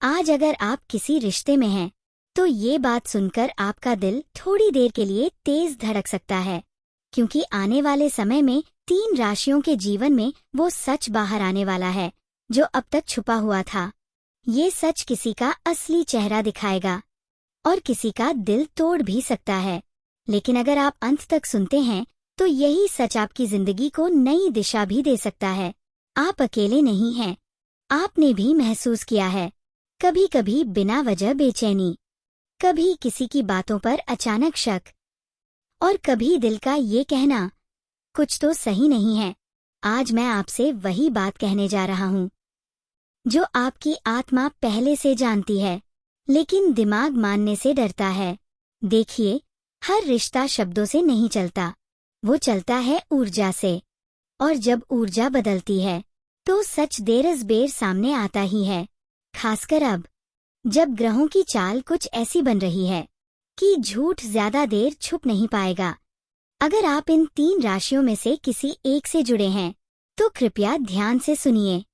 आज अगर आप किसी रिश्ते में हैं, तो ये बात सुनकर आपका दिल थोड़ी देर के लिए तेज धड़क सकता है, क्योंकि आने वाले समय में 3 राशियों के जीवन में वो सच बाहर आने वाला है जो अब तक छुपा हुआ था। ये सच किसी का असली चेहरा दिखाएगा और किसी का दिल तोड़ भी सकता है। लेकिन अगर आप अंत तक सुनते हैं तो यही सच आपकी जिंदगी को नई दिशा भी दे सकता है। आप अकेले नहीं हैं। आपने भी महसूस किया है, कभी कभी बिना वजह बेचैनी, कभी किसी की बातों पर अचानक शक, और कभी दिल का ये कहना कुछ तो सही नहीं है। आज मैं आपसे वही बात कहने जा रहा हूँ जो आपकी आत्मा पहले से जानती है, लेकिन दिमाग मानने से डरता है। देखिए, हर रिश्ता शब्दों से नहीं चलता, वो चलता है ऊर्जा से। और जब ऊर्जा बदलती है तो सच देर सामने आता ही है। खासकर अब, जब ग्रहों की चाल कुछ ऐसी बन रही है कि झूठ ज्यादा देर छुप नहीं पाएगा। अगर आप इन 3 राशियों में से किसी एक से जुड़े हैं तो कृपया ध्यान से सुनिए,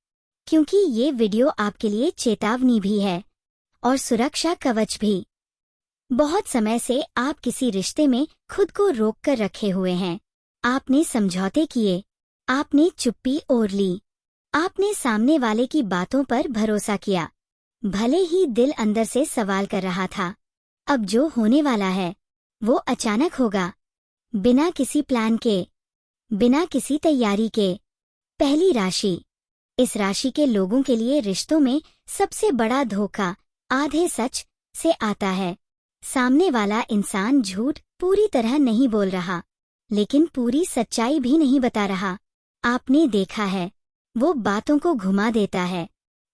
क्योंकि ये वीडियो आपके लिए चेतावनी भी है और सुरक्षा कवच भी। बहुत समय से आप किसी रिश्ते में खुद को रोक कर रखे हुए हैं। आपने समझौते किए, आपने चुप्पी ओढ़ ली, आपने सामने वाले की बातों पर भरोसा किया, भले ही दिल अंदर से सवाल कर रहा था। अब जो होने वाला है वो अचानक होगा, बिना किसी प्लान के, बिना किसी तैयारी के। पहली राशि। इस राशि के लोगों के लिए रिश्तों में सबसे बड़ा धोखा आधे सच से आता है। सामने वाला इंसान झूठ पूरी तरह नहीं बोल रहा, लेकिन पूरी सच्चाई भी नहीं बता रहा। आपने देखा है, वो बातों को घुमा देता है,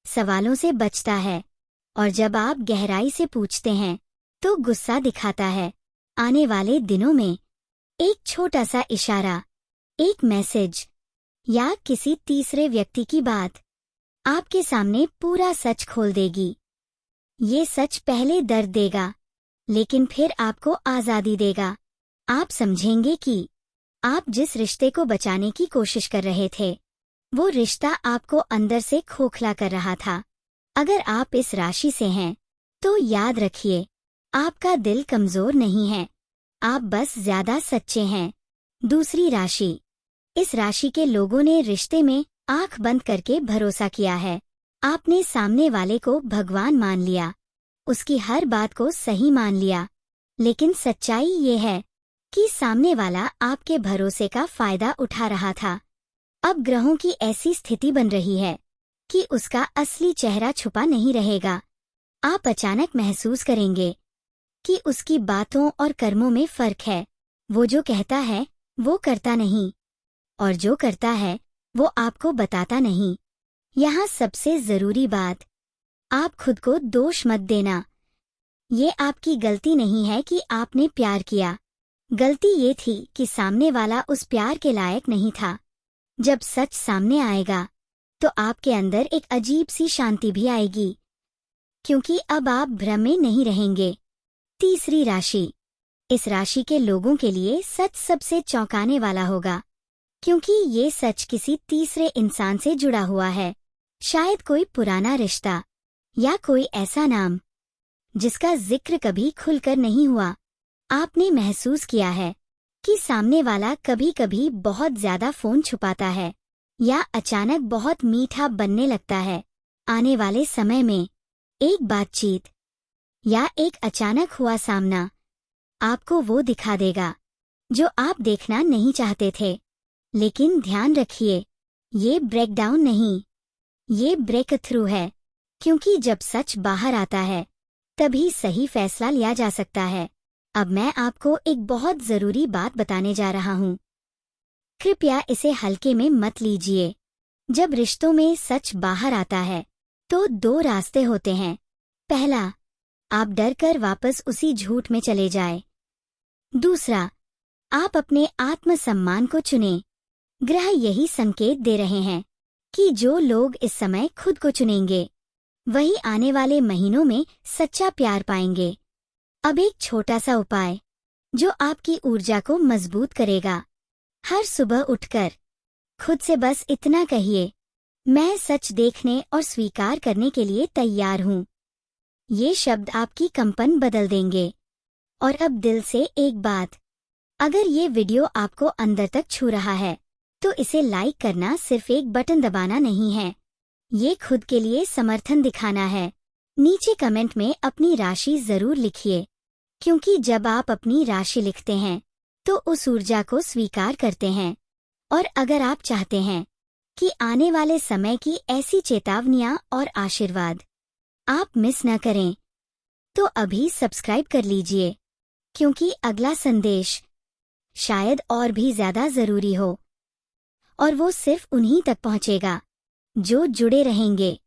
सवालों से बचता है, और जब आप गहराई से पूछते हैं तो गुस्सा दिखाता है। आने वाले दिनों में एक छोटा सा इशारा, एक मैसेज या किसी तीसरे व्यक्ति की बात आपके सामने पूरा सच खोल देगी। ये सच पहले दर्द देगा, लेकिन फिर आपको आजादी देगा। आप समझेंगे कि आप जिस रिश्ते को बचाने की कोशिश कर रहे थे, वो रिश्ता आपको अंदर से खोखला कर रहा था। अगर आप इस राशि से हैं तो याद रखिए, आपका दिल कमजोर नहीं है, आप बस ज्यादा सच्चे हैं। दूसरी राशि। इस राशि के लोगों ने रिश्ते में आंख बंद करके भरोसा किया है। आपने सामने वाले को भगवान मान लिया, उसकी हर बात को सही मान लिया, लेकिन सच्चाई ये है कि सामने वाला आपके भरोसे का फायदा उठा रहा था। अब ग्रहों की ऐसी स्थिति बन रही है कि उसका असली चेहरा छुपा नहीं रहेगा। आप अचानक महसूस करेंगे कि उसकी बातों और कर्मों में फर्क है। वो जो कहता है वो करता नहीं, और जो करता है वो आपको बताता नहीं। यहाँ सबसे जरूरी बात, आप खुद को दोष मत देना। ये आपकी गलती नहीं है कि आपने प्यार किया, गलती ये थी कि सामने वाला उस प्यार के लायक नहीं था। जब सच सामने आएगा तो आपके अंदर एक अजीब सी शांति भी आएगी, क्योंकि अब आप भ्रम में नहीं रहेंगे। तीसरी राशि। इस राशि के लोगों के लिए सच सबसे चौंकाने वाला होगा, क्योंकि ये सच किसी तीसरे इंसान से जुड़ा हुआ है। शायद कोई पुराना रिश्ता या कोई ऐसा नाम जिसका जिक्र कभी खुलकर नहीं हुआ। आपने महसूस किया है कि सामने वाला कभी कभी बहुत ज्यादा फोन छुपाता है या अचानक बहुत मीठा बनने लगता है। आने वाले समय में एक बातचीत या एक अचानक हुआ सामना आपको वो दिखा देगा जो आप देखना नहीं चाहते थे। लेकिन ध्यान रखिए, ये ब्रेकडाउन नहीं, ये ब्रेक थ्रू है, क्योंकि जब सच बाहर आता है तभी सही फैसला लिया जा सकता है। अब मैं आपको एक बहुत जरूरी बात बताने जा रहा हूँ। कृपया इसे हल्के में मत लीजिए। जब रिश्तों में सच बाहर आता है तो 2 रास्ते होते हैं। पहला, आप डर कर वापस उसी झूठ में चले जाए। दूसरा, आप अपने आत्मसम्मान को चुनें। ग्रह यही संकेत दे रहे हैं कि जो लोग इस समय खुद को चुनेंगे वही आने वाले महीनों में सच्चा प्यार पाएंगे। अब एक छोटा सा उपाय जो आपकी ऊर्जा को मजबूत करेगा। हर सुबह उठकर खुद से बस इतना कहिए, मैं सच देखने और स्वीकार करने के लिए तैयार हूँ। ये शब्द आपकी कंपन बदल देंगे। और अब दिल से एक बात, अगर ये वीडियो आपको अंदर तक छू रहा है तो इसे लाइक करना सिर्फ एक बटन दबाना नहीं है, ये खुद के लिए समर्थन दिखाना है। नीचे कमेंट में अपनी राशि जरूर लिखिए, क्योंकि जब आप अपनी राशि लिखते हैं तो उस ऊर्जा को स्वीकार करते हैं। और अगर आप चाहते हैं कि आने वाले समय की ऐसी चेतावनियां और आशीर्वाद आप मिस न करें, तो अभी सब्सक्राइब कर लीजिए, क्योंकि अगला संदेश शायद और भी ज्यादा जरूरी हो, और वो सिर्फ उन्हीं तक पहुंचेगा जो जुड़े रहेंगे।